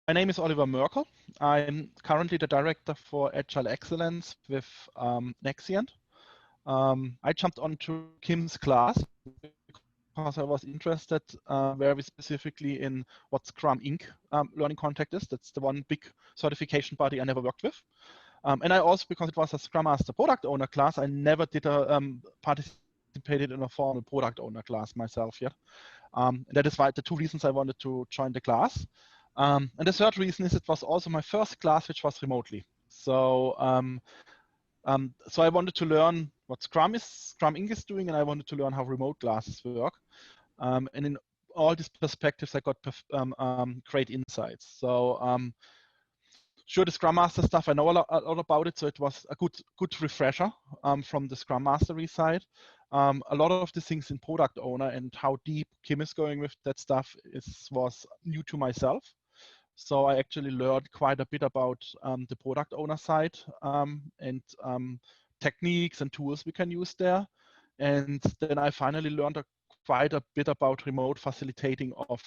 My name is Oliver Merkel. I'm currently the director for Agile Excellence with Nexient. I jumped onto Kim's class because I was interested very specifically in what Scrum Inc. Learning Contract is. That's the one big certification body I never worked with. And I also, because it was a Scrum Master product owner class, I never did participated in a formal product owner class myself yet. That is why the two reasons I wanted to join the class. And the third reason is it was also my first class which was remotely. So so I wanted to learn what Scrum Inc. is doing, and I wanted to learn how remote classes work. And in all these perspectives, I got great insights. So sure, the Scrum Master stuff, I know a lot about it, so it was a good refresher from the Scrum Mastery side. A lot of the things in product owner and how deep Kim is going with that stuff was new to myself. So I actually learned quite a bit about the product owner side and techniques and tools we can use there. And then I finally learned quite a bit about remote facilitating of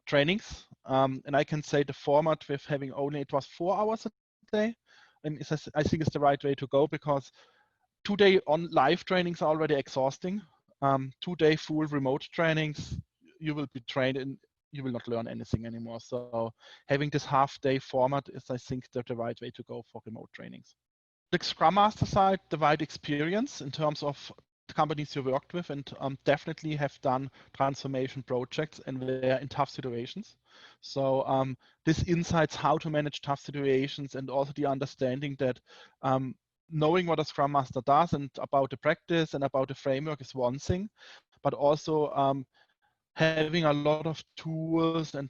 trainings. And I can say the format with having only, it was 4 hours a day. And I think it's the right way to go, because 2-day on live trainings are already exhausting. 2-day full remote trainings, you will be trained and you will not learn anything anymore. So having this half-day format is, I think, the right way to go for remote trainings. The Scrum Master side, the wide experience in terms of the companies you worked with, and definitely have done transformation projects and they're in tough situations. So this insights how to manage tough situations, and also the understanding that knowing what a Scrum Master does and about the practice and about the framework is one thing, but also having a lot of tools and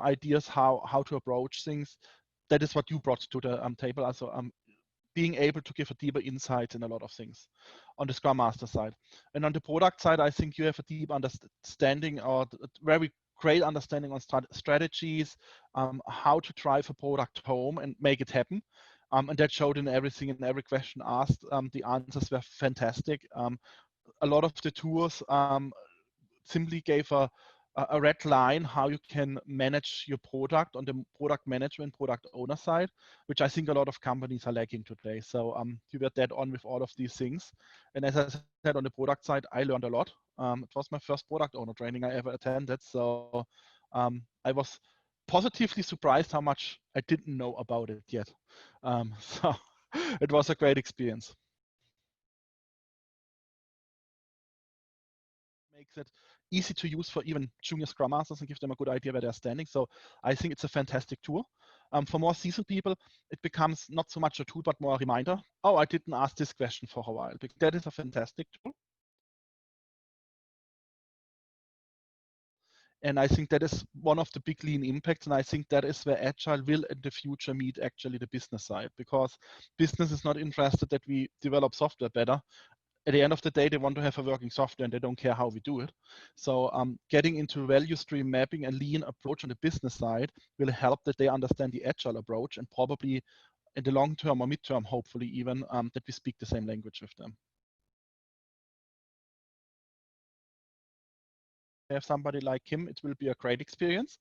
ideas how to approach things. That is what you brought to the table. Also, being able to give a deeper insight in a lot of things on the Scrum Master side. And on the product side, I think you have a deep understanding, or very great understanding on strategies, how to drive a product home and make it happen. And that showed in everything, in every question asked. The answers were fantastic. A lot of the tours simply gave a red line how you can manage your product on the product management, product owner side, which I think a lot of companies are lacking today. So you were dead on with all of these things. And as I said, on the product side, I learned a lot. It was my first product owner training I ever attended. So I was positively surprised how much I didn't know about it yet. So it was a great experience. Makes it easy to use for even junior Scrum Masters and give them a good idea where they're standing. So I think it's a fantastic tool. For more seasoned people, it becomes not so much a tool, but more a reminder. Oh, I didn't ask this question for a while. That is a fantastic tool. And I think that is one of the big lean impacts. And I think that is where Agile will in the future meet actually the business side, because business is not interested that we develop software better. At the end of the day, they want to have a working software and they don't care how we do it. So getting into value stream mapping and lean approach on the business side will help that they understand the Agile approach, and probably in the long term or midterm, hopefully even, that we speak the same language with them. Have somebody like him, it will be a great experience.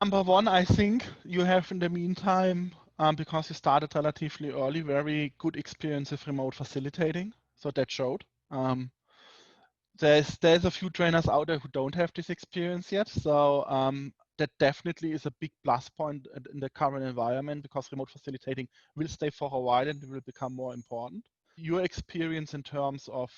Number one, I think you have in the meantime, because you started relatively early, very good experience with remote facilitating. So that showed. There's a few trainers out there who don't have this experience yet. So that definitely is a big plus point in the current environment, because remote facilitating will stay for a while and it will become more important. Your experience in terms of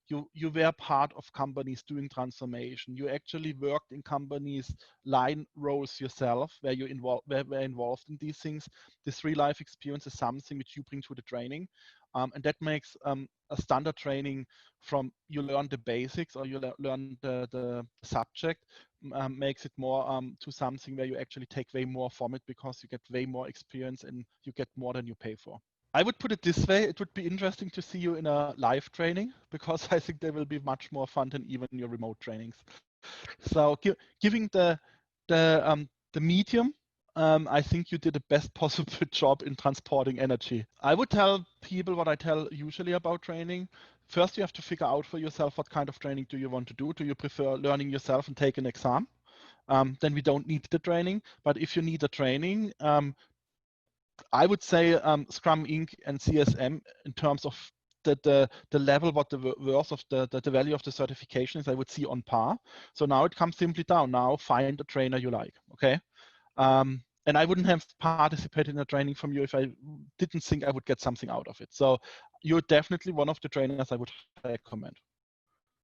you were part of companies doing transformation. You actually worked in companies line roles yourself, where you were involved in these things. This real life experience is something which you bring to the training, and that makes a standard training from you learn the basics or you learn the subject, makes it more to something where you actually take way more from it, because you get way more experience and you get more than you pay for. I would put it this way: it would be interesting to see you in a live training, because I think they will be much more fun than even your remote trainings. So giving the medium, I think you did the best possible job in transporting energy. I would tell people what I tell usually about training. First, you have to figure out for yourself what kind of training do you want to do. Do you prefer learning yourself and take an exam? then we don't need the training. But if you need a training, I would say Scrum Inc. and CSM in terms of the level, what the worth of the value of the certification is, I would see on par. So now it comes simply down. Now find a trainer you like, okay? And I wouldn't have participated in a training from you if I didn't think I would get something out of it. So you're definitely one of the trainers I would recommend.